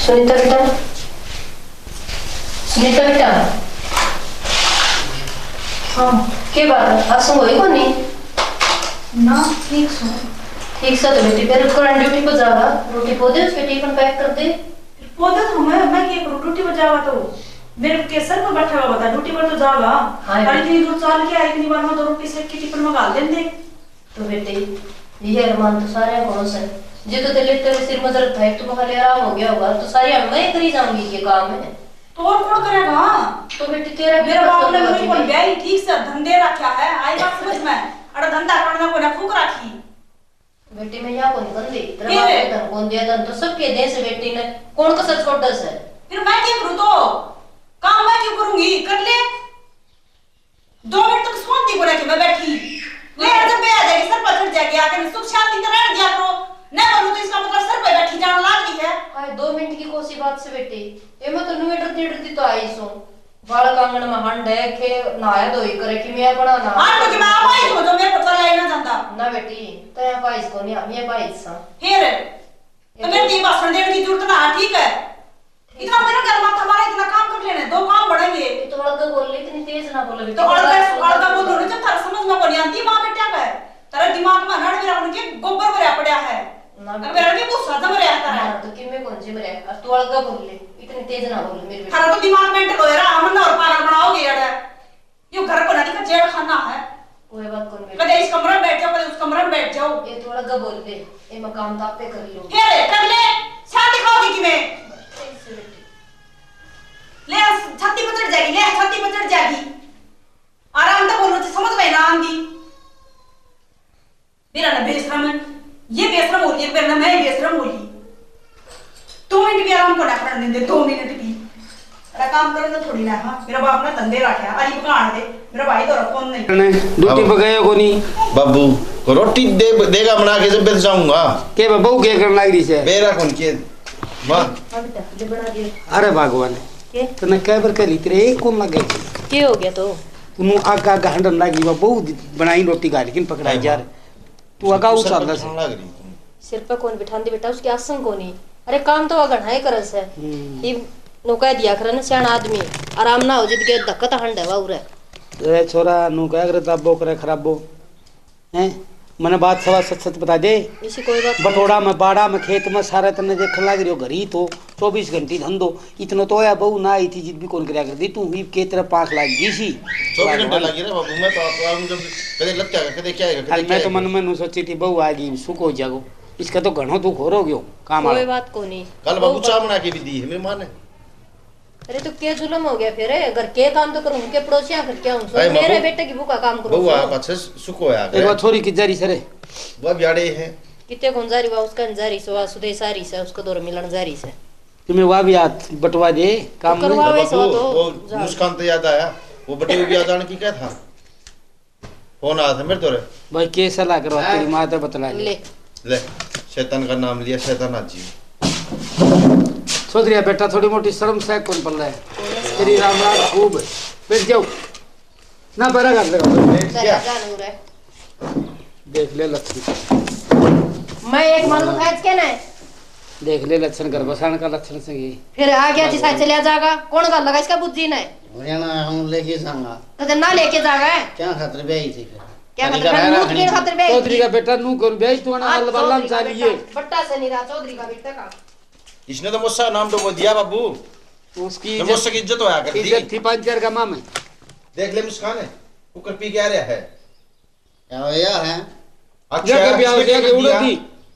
सुनीता बेटा हाँ क्या बात है आज सोई को नहीं ना ठीक से तो बेटी फिर करंट ड्यूटी पर जावा रोटी पौधे उसके टिफिन पैक कर दे। पौधे तो मैं क्या करूं, ड्यूटी पर जावा तो मेरे केसर पर बैठा हुआ बता ड्यूटी पर तो जावा अरे इतनी दूर चल के आई इतनी बार में तो रोटी सेक के टिफिन में डाल देंगे। तो बेटी ये अरमान तो सारे कौन से जे तो तेरे सिर में दर्द था तो बखाली आराम हो गया होगा तो सारी मैं करी जाऊंगी ये काम है तो और कौन करेगा। तो बेटी तेरा मेरे बाप ने मुझे कोई ब्याह ठीक से धंधे रखा है आई बात समझ में अरे धंधा करना कोई ना फूक रखी बेटी में या कौन कर दी तेरा बाप धन कौन दिया धन तो सबके दे से बेटी ने कौन का सच छोड़ दस है फिर मैं क्या करूं, तो काम मैं क्यों करूंगी कर ले 2 मिनट तक सोती बोला कि मैं बैठी ले जब मैं आ जाएगी सर पर चढ़ जाएगी आके सुख शांति से रह दिया करो नहीं बोलूं तो इसका मतलब सर पे बैठी जाना लागी है। हाय 2 मिनट की कोसी बात से बेटी ये मैं तो नुएटर तेड़ती तो आई सो बाल कांगण में हंड है के नहाया धोई करे कि मैं बड़ा ना हां तो कि मैं आवाई तो जो मेरे पता लेना जानता ना बेटी तो यहां पाइस को नहीं हम ये पाइस सा फिर तो मेरे दी भाषण देने की जरूरत ना ठीक है इतना मेरा घर में हमारा इतना काम कर लेने 2 काम बढ़ेंगे तो अलग बोल ले इतनी तेज ना बोलो तो अलग बोल रहे जब तारा समझ में को नहीं आती मां बेटा का तेरे दिमाग में नड़ मेरा उनके गोबर भरा पड़ा है ना मेरा भी गुस्सा जम रहा है तारा तो कि मैं कौन सी मरे और तू अलग बोल ले इतनी तेज ना बोल मेरे बेटा तारा तो दिमाग मेंटल हो रहा हम ना और पागल बनाओगे यार ये घर को नहीं का जेल खाना है कोई बात कौन बेटा कदे इस कमरे में बैठ जाओ कदे उस कमरे में बैठ जाओ ये थोड़ा गा बोल दे ये मकाम तो आपे कर लो फिर कर ले शादी दिखाओगी कि मैं ले छाती पर चढ़ जाएगी ले छाती पर चढ़ जाएगी आराम से बोलो समझ में ना आंगी मेरा ना बेशरम ये बेशरम हो रही है फिर ना मैं बेशरम हो रही 2 मिनट भी आराम को ना करने दे 2 मिनट भी अरे काम करने तो थोड़ी ना हां मेरा बाप ने धंधे रखा अली पकाण दे मेरा भाई तो फोन नहीं ड्यूटी पे गए को नहीं बाबू रोटी देगा बना के जब मैं जाऊंगा के बाबू के करना लगी से मेरा कौन के वाह हां बेटा ले बना दिए अरे भगवान के तने कै बार करी तेरे एक कौन लगे के हो गया तो तू आगा आगा हंडन लगी बहुत बनाई रोटी खा लेकिन पकड़ा यार तू आगा उछाल दस लग रही सिर पे कौन बिठान दे बेटा उसके आसन को नहीं अरे काम तो अगन है करस है ये नौका दिया कर ना सियाना आदमी आराम ना हो जिद के धक्का हंड है वाउरे रे छोरा नु क्या करे तबो करे खराबो हैं मैंने बात सवा सच सच बता दे। इसी कोई बात बटोड़ा में बाड़ा में खेत में सारा तने देख लग रही हो घरी तो 24 घंटे धंधो इतना तो या बहू ना आई थी जिद भी कौन करया कर दी तू ही के तरह 5 लाख दी सी 24 घंटे लगी रे बाबू। मैं तो आप जब कदे लग क्या कदे क्या है अरे मैं तो मन में नु सोची थी बहू आ गई सुख हो जागो इसका तो घणो दुख हो रो गयो काम कोई आलो बात को नहीं। कल बाबू चाय बना के भी दी है मेहमान ने। अरे तो क्या जुल्म हो गया फिर घर के काम तो करूं के पड़ोसियां कर क्या हूं मेरे बेटे की भूखा काम करो बहू आप अच्छे सुख होया एक बार छोरी की जारी सरे वो ब्याड़े है कितने गुंजारी वा उसका जारी सो सुदे सारी से उसको दौर मिलन जारी से तुम्हें वा भी हाथ बटवा दे काम करवा में वैसे तो वो मुस्कान तो याद आया वो बटे भी याद आने की क्या था फोन आया था मेरे तोरे भाई के सलाह करवा तेरी मां तो बतला ले ले शैतान का नाम लिया शैतान आजी सोच रिया बेटा थोड़ी मोटी शर्म से कौन पड़ रहा है तेरी राम राम खूब बैठ जाओ ना बरा कर चला जानूर है देख ले लक्षण मैं एक मालूम खाज के ना देख ले लक्षण कर बसाने का लक्षण से ये फिर आ गया जिसा चला जाएगा कौन का लगा इसका बुद्धि ना ना हम लेके जाऊंगा तो ना लेके जाएगा क्या खातिर ब्याही थी क्या मतलब मूत के खातिर बे चौधरी का बेटा नू कर बेच तू ना अलबल्लम चालिए बट्टा से निरा चौधरी का बेटा का इसने तो मुझसे नाम तो वो दिया बाबू उसकी तो मुझसे इज्जत होया कर दी इज्जत थी 5-4 का मां में देख ले मुस्कान है कुकर पी के आ रहा है क्या होया है अच्छा जगह ब्याह हो गया कि उड़ दी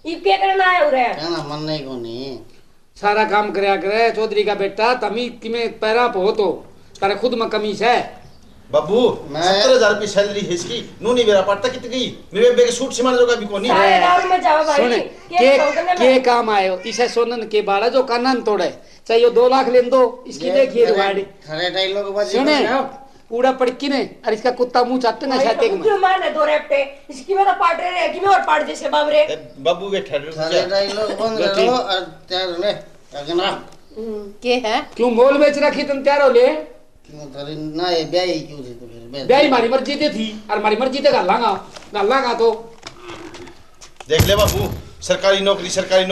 ई के करना आया उरे क्या ना मन नहीं कोनी सारा काम करया करे चौधरी का बेटा तमी किमे पैरा पो तो तारे खुद में कमी है बाबू 70,000 रुपये सैलरी है इसकी नू नहीं मेरा पड़ता कितनी गई मेरे बेबे के सूट सिमान जोगा भी कोनी में जाओ भाई सुने के काम आयो इसे सोनन के बाड़ा जो कानन तोड़े चाहिए 2 लाख लेन दो इसकी देखिए रिवाड़ी खरे डायलॉग बजे सुने पूरा पड़की ने और इसका कुत्ता मुंह चाटते ना छाते में जो माने दो रेपटे इसकी में तो पाट रहे हैं कि मैं और पाट जैसे बाबरे बाबू के ठहर खरे डायलॉग बंद करो और तैयार ले अगना के है क्यों मोल बेच रखी तुम तैयार हो ले क्यों तेरी ना ये ब्याही क्यों थी तो फिर ब्याही मारी मर्जी ते थी और मारी मर्जी ते गालांगा तो देख ले बाबू सरकारी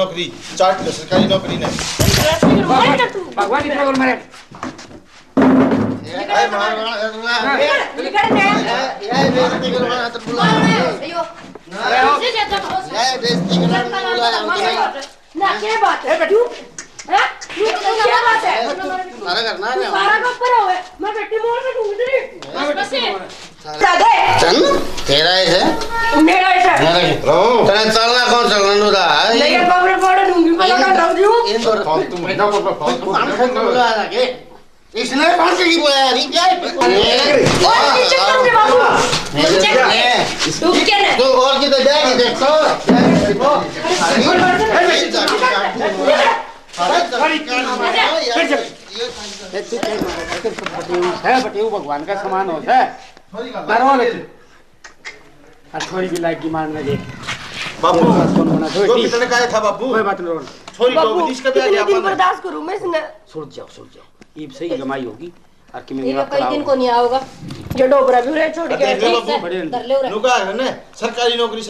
नौकरी चाट लो सरकारी नौकरी ने भगवान इतना बोल मारे ये मार मार ये बेइज्जती करवा तो बुला ये बेइज्जती करवा बुला ना क्या बात है बेटू हैं क्या बात है सारा करना है सारा का ऊपर होए मैं बेटी मोड़ में ढूंढ रही दादा चल तेरा है मेरा ऐसा तेरा चलना कौन चलना नुदा नहीं बाबरे पड़े दूंगी मैं लगा दऊ दूं इन दो फालतू महीना बोल बुला के इसने कौन सी बोला नहीं क्या ओए नीचे करो रे बाबू नीचे तू क्या है तो और की तो जाएगी देखो देखो है बटेऊ भगवान का समान हो है छोरी की लाइक की मारने दे बाबू कौन बना दो कितने का था बाबू कोई बात नहीं छोरी को जिसका ब्याह कितने दिन अपन बर्दाश्त करूं मैं इसने छोड़ जाओ ये सही कमाई होगी और कि मैं ये निवास कई दिन कराऊंगा को नहीं आओगा जो डोबरा भी रे छोड़ के देख लो ठीक से बाबू, धर ले रे नुका है ना सरकारी नौकरी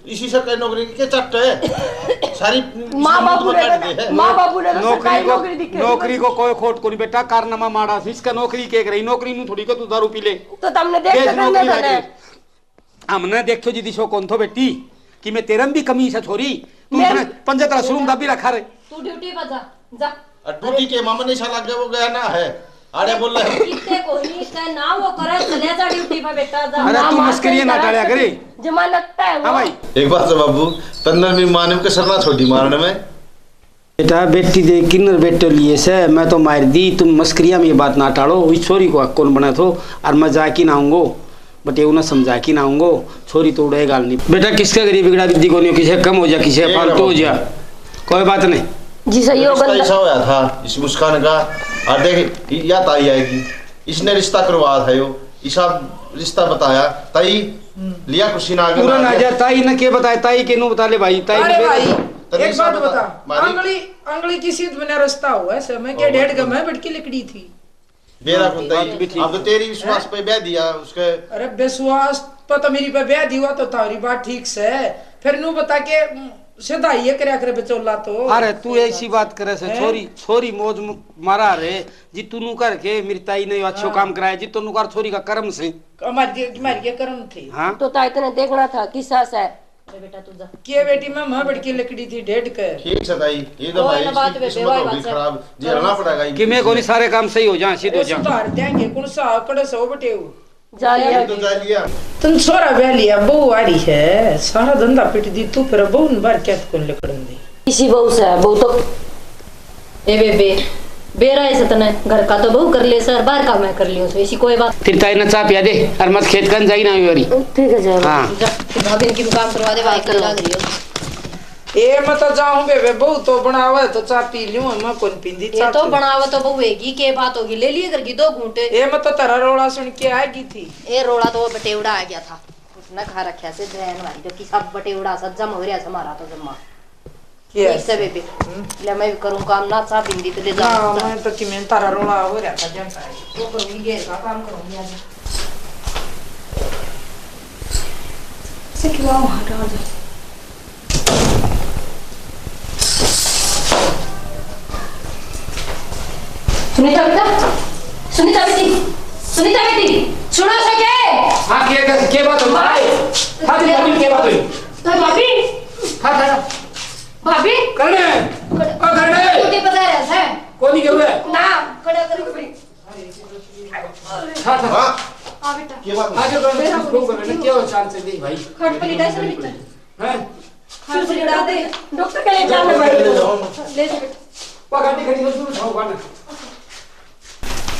इसी सरकारी नौकरी के चट्ट है सारी माँ बाबू ने तो नौकरी दिखे नौकरी को कोई खोट को नहीं बेटा कारनामा मारा इसका नौकरी के रही नौकरी नु थोड़ी को तू दारू पी ले तो तुमने देख तेज के नौकरी करना था लागे हमने देखो जी दिशो कौन थो बेटी कि मैं तेरम भी कमी है छोरी तू मैं- इतना पंजे तरह शुरू दबी रखा रे तू ड्यूटी पर जा जा ड्यूटी के मामा ने साला गया वो गया ना है आड़े बोल रहा है कितने को नहीं का ना वो करे चले जा ड्यूटी पर बेटा जा अरे तू मस्करी ना टाळ्या करे जमा लगता है हाँ वो भाई एक बात है बाबू तंदर में माने के सरना छोटी मारने में बेटा बेटी दे किन्नर बेटे लिए से मैं तो मार दी तुम मस्करिया में ये बात ना टाड़ो इस छोरी को कौन बना थो और मैं जाकी ना आऊंगो बट ये ना समझा की ना आऊंगो छोरी तो उड़े गाल नहीं बेटा किसका गरीब बिगड़ा विद्या को नहीं किसे कम हो जा किसे फालतू हो जा कोई बात नहीं जी सही हो इसका ऐसा होया था इस मुस्कान का और देख या ताई आएगी इसने रिश्ता करवाया था यो ईसा रिश्ता बताया ताई लिया कुर्सी ना पूरा ना जा ताई ने के बताया ताई के नु बता ले भाई ताई अरे ने भाई एक बात बता मारी- अंगली की सीध बना रास्ता हुआ है मैं के डेढ़ गम है बटकी लकड़ी थी मेरा को बात भी ताई ठीक अब तो तेरी विश्वास पे ब्याह दिया उसके अरे विश्वास पता मेरी पे ब्याह दिया तो तारी बात ठीक से है फिर नू बता के सीधा ये करया करे बचोला तो। अरे तू ऐसी बात करे से छोरी छोरी मौज मारा रे जी तू नु करके मेरी ताई ने अच्छो काम कराया जी तू कर छोरी का कर्म से हमारी के कर्म थे। हां तो ताई ने देखना था किस्सा से बेटा तू जा के बेटी में मां बड़की लकड़ी थी डेढ़ के। ठीक है ताई ये तो भाई बात इसकी किस्मत होगी खराब झेलना पड़ेगा कि मैं कोनी सारे काम सही हो जाए सीधे हो जाए सुधार देंगे कौन सा कड़े सो बटे जा लिया तो जा लिया तुम छोरा ब्याह लिया बहू आ रही है सारा धंधा पिट दी तू फिर बहू ने बार क्या कौन लकड़न दी इसी बहू से बहू तो ए बेबे बेरा ऐसे तने घर का तो बहू कर ले सर बाहर का मैं कर लियो सो ऐसी कोई बात तेरी ताई ने चा पिया दे और मत खेत कन जाई ना वारी ठीक है जा हां जा भाभी की काम करवा दे भाई कर लग रही हो ए मत जाऊं बे बहू तो बनावे तो चा पी लूं मैं कौन पींदी ये तो बनावा तो बहुएगी के बात होगी ले लिए करके 2 घूंटे ए मत तेरा रोड़ा सुन के आएगी थी ए रोड़ा तो वो बटेवड़ा आ गया था उसने खा रखा से बहन वाली जो कि सब बटेवड़ा सब जम हो रहा हमारा तो जमा ठीक से बेबी ले मैं भी करूं काम ना चा पिंदी तो ले जा हां मैं तो कि मैं तारा रोड़ा हो रहा था जम वो करूंगी घेर का काम करूंगी आज से क्यों हटा दे सुनीता बेटी सुनो सके हां के बात हो भाई हां जी भाभी के बात हुई तो भाभी हां भाभी करने ओ करने तुझे पता है ऐसा कोनी के हुए ना खड़ा कर बड़ी हां हां आ बेटा ये बात आगे कर को करने क्या हो चांस दे भाई खट पर लिटा से बेटा हैं खट पर लिटा दे डॉक्टर के लिए जाना ले जा बेटा पकड़ के खड़ी हो छाओ बन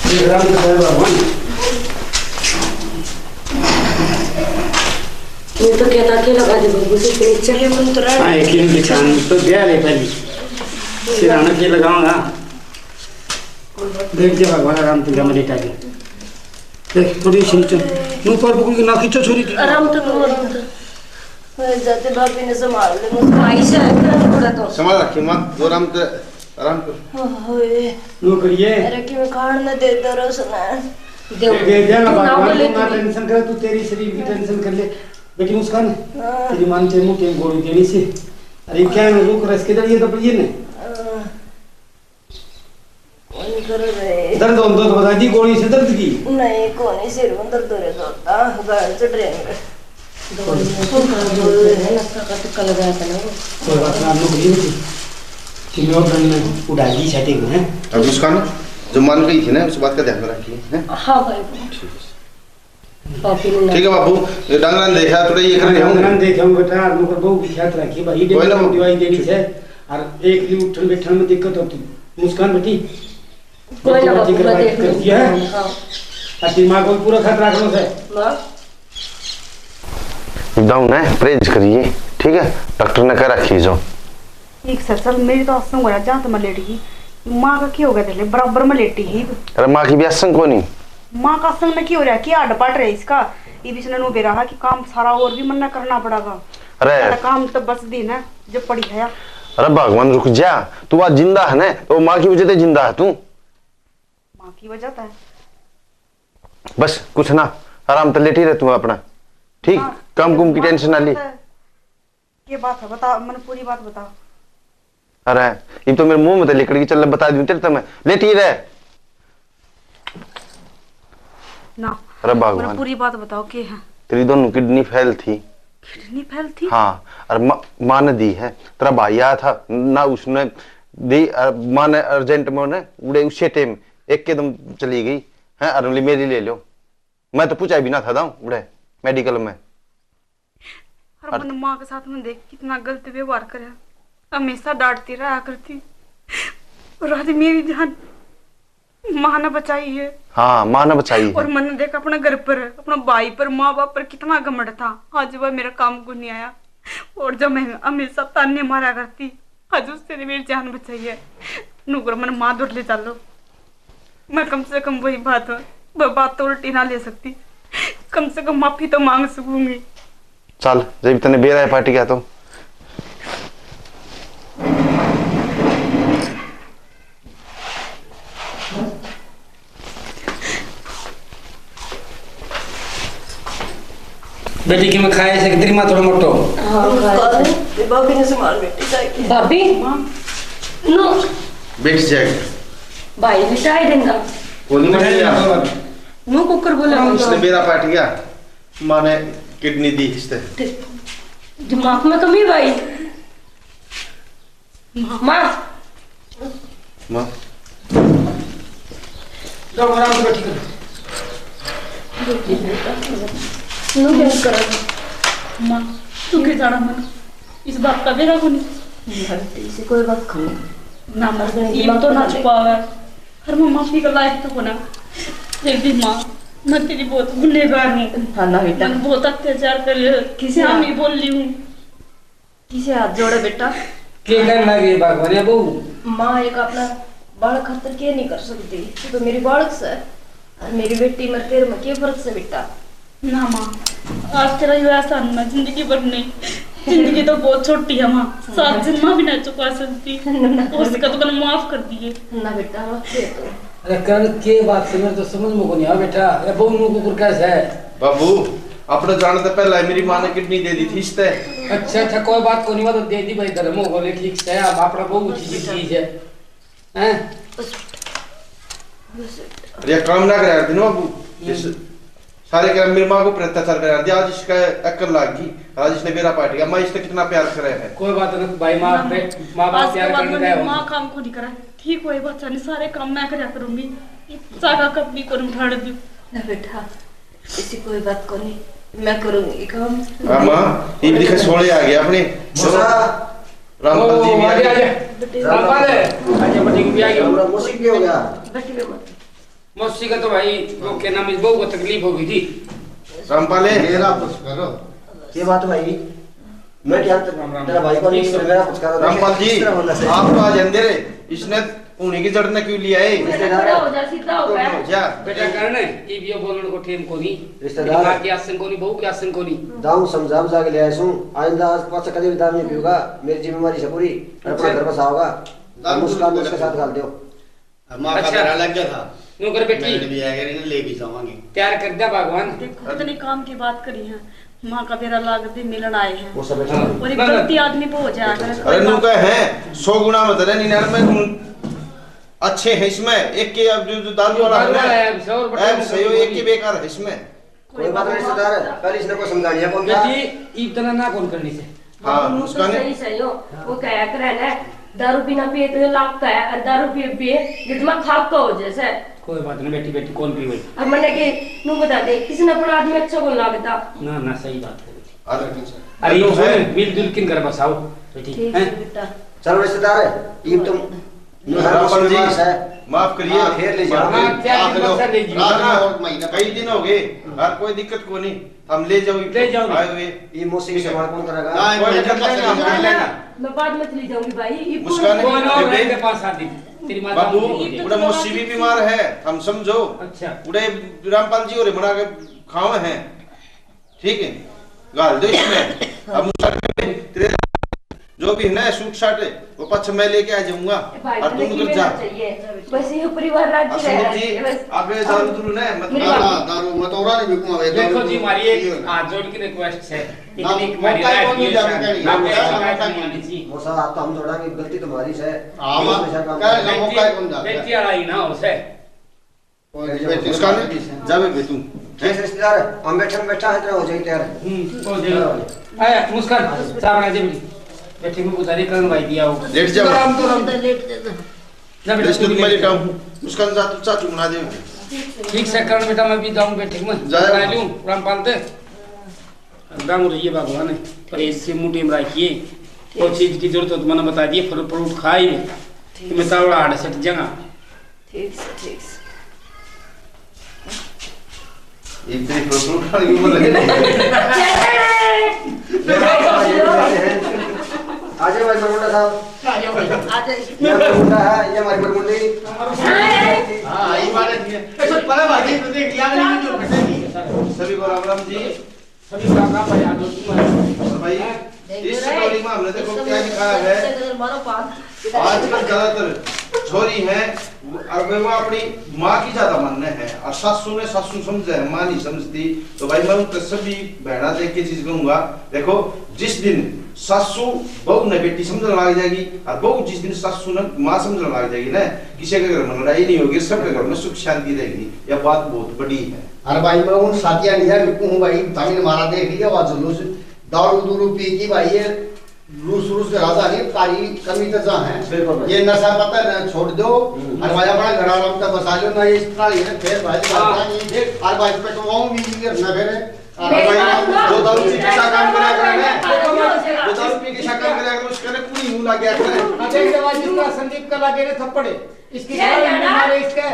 ये राम का भगवान ये तो कहता के लगा दे बहू से नीचे मन तो हां एक ही निशान तो गया रे पहली सिराना के लगाऊंगा देख जे भगवान राम तुझे मरे टाइम देख थोड़ी सी नीचे मुंह पर पकड़ के ना खींचो छोरी आराम तो मैं जाते भाभी ने संभाल ले मुझे आई से थोड़ा तो संभाल रखी मां दो आराम कर ओए नो करिए अरे कि मैं खान न दे दो रोसना दे देना भगवान तू ना टेंशन कर तू तेरी शरीर की टेंशन कर ले लेकिन उसका ना तेरी मान से मुंह के गोली देनी से अरे क्या है रुक रस के दर ये तो पड़िए ने कौन कर रहे दर्द हो तो बता दी गोली से दर्द की नहीं कौन सिर में दर्द हो रहा था गाल चढ़ रहे हैं कोई बात ना लोग ये कि मैं और में उड़ा दी सेटिंग है अब उसका ना जो मान गई थी ना उस बात का ध्यान रखिए हैं हां भाई पापी ने ठीक है बाबू ये डांगरान देखा थोड़ा ये कर रहे हम होंगे देख हम बेटा आदमी को बहुत ख्याल रखी भाई कोई ना दवाई देनी है और एक ली उठन बैठन में दिक्कत होती मुस्कान बेटी कोई ना बाबू मैं देख कर दिया है हां और दिमाग को पूरा खतरा रखनो से डाउन है परहेज करिए ठीक है डॉक्टर ने कह रखी जो ठीक सर चल मेरी तो असंग हो जा तो मैं लेट गई माँ का क्या हो गया तेरे बराबर में लेटी ही अरे माँ की भी असंग को नहीं माँ का असंग में क्या हो रहा है क्या अडपट रहा है इसका ये भी सुनने बेरा है कि काम सारा और भी मन्ना करना पड़ेगा अरे काम तो बस दिन है जब पड़ी है अरे भगवान रुक जा तू आज जिंदा है ना तो माँ की वजह से जिंदा है तू माँ की वजह है बस कुछ ना आराम तो लेटी रह तू अपना ठीक कम कुम की टेंशन ना ली ये बात है बता मैंने पूरी बात बता अरे ये तो मेरे मुंह में तो लिकड़ की चल बता दूं तेरे तो मैं लेटी रह ना अरे मैंने भगवान पूरी बात बताओ क्या है तेरी दोनों किडनी फेल थी किडनी फेल थी हाँ और माँ ने दी है तेरा भाई आया था ना उसने दी माँ ने अर्जेंट में ने उड़े उसी टाइम एक कदम चली गई है और मेरी ले लो मैं तो पूछा भी ना था दाऊं उड़े मेडिकल में और मैंने माँ के साथ में देख कितना गलत व्यवहार करे हमेशा डांटती रहा करती और आज मेरी जान माँ ने बचाई है हाँ माँ ने बचाई और है मैंने देखा अपने घर पर अपना भाई पर माँ बाप पर कितना घमंड था आज वह मेरा काम को नहीं आया और जब मैं हमेशा ताने मारा करती आज उससे मेरी जान बचाई है नूकर मैंने माँ दूर ले चलो मैं कम से कम वही बात तो उल्टी ना ले सकती कम से कम माफी तो मांग सकूंगी चल जब तने बेरा है पार्टी क्या तो बेटी की मैं खाए से कितनी मां थोड़ा मोटो हां तेरी भाभी ने संभाल बेटी जाएगी भाभी नो बैठ जाएगा भाई बिठाई देना कौन नहीं नो कुकर बोला उसने मेरा पाट गया माने किडनी दी इससे दिमाग में कमी भाई माँ माँ जाओ आराम से बैठी करो नो क्या कर माँ तू के जाना मन इस बात का बेरा को नहीं इसे कोई बात कम ना मर गए ये तो ना छुपावा हर मैं माफी का लायक तो कोना एक दिन माँ मैं तेरी बहुत गुनहगार हूँ हाँ ना बेटा मैंने बहुत अत्याचार कर किसे हम ही बोल ली हूँ किसे हाथ जोड़े बेटा के करने लगे भगवान बहू माँ एक अपना बालक खातर क्या नहीं कर सकती तू तो मेरी बालक से और मेरी बेटी मर तेरे में क्या फर्क से बेटा ना माँ आज तेरा ये आसान मैं जिंदगी भर नहीं जिंदगी तो बहुत छोटी है माँ 7 जन्म भी नहीं चुका सकती उसका तो मैंने माफ कर दिए ना बेटा माफ दे तो अरे करण के बात से मेरे तो समझ में को नहीं आ बेटा ये बहू नु कुकुर कैसे है बाबू अपने जाने से पहले मेरी माँ ने किडनी दे दी थी इससे अच्छा अच्छा कोई बात को नहीं वो तो दे दी भाई धर्मो बोले ठीक है अब अपना बहू चीज है हैं ये काम ना करे दिन बाबू जिस सारे के मेरी माँ को अत्याचार कर दिया आज इसका अक्ल लाग गई आज इसने मेरा पाट गया मैं इससे कितना प्यार करे है कोई बात नहीं भाई माँ बाप आज के प्यार बाद करने मैंने का माँ काम को नहीं करा ठीक हुए बच्चा ने सारे काम मैं करया करूंगी सागा कपड़ी को उठा दूं ना बेटा ऐसी कोई बात को नहीं मैं करूंगी काम हां माँ ये भी दिखे सोले आ गया अपने रामपाल जी भी आ गए रामपाल आज बड़ी भी आ गया हमरा मुसीबत भी हो गया बेटी में मत मौसी का तो भाई वो के नाम इस बहू को तकलीफ हो गई थी रामपाल मेरा कुछ करो ये बात भाई मैं क्या तेरा भाई को नहीं मेरा कुछ करो रामपाल जी आप तो आज अंधेरे इसने उन्हीं की जड़ ने क्यों लिया है खड़ा हो जा सीधा हो गया जा बेटा करने ये भी बोलने को ठेम को नहीं रिश्तेदार मां की आसन को नहीं बहू की आसन को नहीं दाऊ समझाम जाके ले आया हूं आइंदा आज पांच कभी भी दारू नहीं पीऊंगा मेरी जिम्मेवारी से पूरी अपना घर बसा होगा मुस्कान उसके साथ डाल दो मां का मेरा लग गया था नौकर बेटी भी आएगा नहीं ले भी जावांगे तैयार कर दिया भगवान देखो इतने काम की बात करी है माँ का बेरा लाग दे मिलन आए हैं वो सब बैठा और एक गलती आदमी पे हो जाए अरे नु का है 100 गुना मत है 99 में अच्छे हैं इसमें एक के अब जो दारू वाला है अब सही हो एक के बेकार है इसमें कोई बात नहीं रिश्तेदार पहले इसने को समझा लिया कौन था बेटी इतना ना कौन करनी से हां उसका सही सही हो वो कहा करे ना दारू पीना पिए तो लगता है और दारू पिए ये दिमाग खाक का हो जैसे कोई बात नहीं बेटी बेटी कौन पी गई अब मैंने के नु बता दे किसी ने अपना आदमी अच्छा कौन लगता ना ना सही बात है बेटी अरे अरे ये सुन मिलजुल किन कर बसाओ बेटी ठीक हैं है बेटा चलो रिश्तेदार ये तुम रामपाल जी माफ करिए हाँ, फिर ले जाओ। हाँ, क्या आप लोग ले जाओ। रात में और महीना कई दिन हो गए और कोई दिक्कत को नहीं हम ले जाओ ले जाओ। आए हुए ये मौसी से हमारा कौन करेगा ना, कोई दिक्कत नहीं हम कर लेना मैं बाद में चली जाऊंगी भाई ये मुस्कान कोई ना बेबे, मेरे पास आ दी तेरी माता बाबू मुझे उड़े मौसी भी बीमार है हम समझो अच्छा उड़े रामपाल जी और बना के खावे हैं ठीक है गाल दो इसमें अब तेरे जो भी है ना सूट साट वो पक्ष मैं लेके आ जाऊंगा और तुम उधर जा बस ये परिवार राज्य सुनील जी रहे बस आगे दारू दूर ना मत मेरी ना बात- दारू मैं तो और नहीं बिकूंगा देखो जी हमारी एक हाथ जोड़ के रिक्वेस्ट है इतनी हमारी मौका राइट कौन नहीं जाने का नहीं। आप मौका मानी जी मौसा आप तो हम जोड़ांगे गलती तुम्हारी से हाँ, ये हमेशा काम क्या करते हैं। मौका कौन जाता है? बेटी अड़ाई ना उसे मुस्कान जावे बे तू जैसे रिश्तेदार हम बैठा है तेरा हो जाएगी तैयार हो जाए आया मुस्कान साहब आ जा बेटी को गुजारी करन भाई दिया हो लेट जाओ ना बेटा इसको तू मैं भी लेटा हूं मुस्कान जा तू चाचू बना दे ठीक से करण बेटा मैं भी जाऊं बेटे में जाओ। बना लूं रामपाल ते गांव रहिए भगवान पर इससे मुट्ठी में रखिए कोई चीज की जरूरत हो तो मैंने बता दिए फल फ्रूट खाई कि मैं तावड़ा आड़ सट जगह ठीक से ये तेरी फ्रूट वाली उम्र लगे आ जाओ भाई बरमुंडा साहब आ जाए ये बरमुंडा है ये हमारी बरमुंडी हां ये बात है ऐसा पता बात तो देख लिया नहीं जो घटेगी सभी को राम राम जी सभी राम राम भाई आदो तुम और भाई इस स्टोरी में हमने देखो क्या दिखाया है मारो पास आजकल ज्यादातर छोरी हैं और वो अपनी माँ की ज्यादा मानना है और सासू समझे है, माँ नहीं समझती। तो भाई मैं उनके सभी बहना देख के चीज कहूंगा, देखो जिस दिन सासू बहू ने बेटी समझने लग जाएगी और बहू जिस दिन सासू ने माँ समझने लग जाएगी ना, किसी के घर में लड़ाई नहीं होगी, सबके घर में सुख शांति रहेगी। यह बात बहुत बड़ी है। अरे भाई मैं उन साथिया नहीं है भाई, तमिल मारा देख लिया वहाँ जुलूस दारू दूरू पी की भाई, ये रूस के राजा नहीं कारी कमी तो जहाँ है, ये नशा पता न छोड़ दो और भाई अपना घर आराम तक बसा लो ना, ये इस तरह है फिर भाई और भाई पे तो वो भी न फिर जो दारू पी के काम करा करे, वो दारू पी के काम करा करे उसका ने पूरी यूं लग गया करे। अच्छा ये आवाज इसका संदीप का लगे रे थप्पड़े इसकी मारे इसके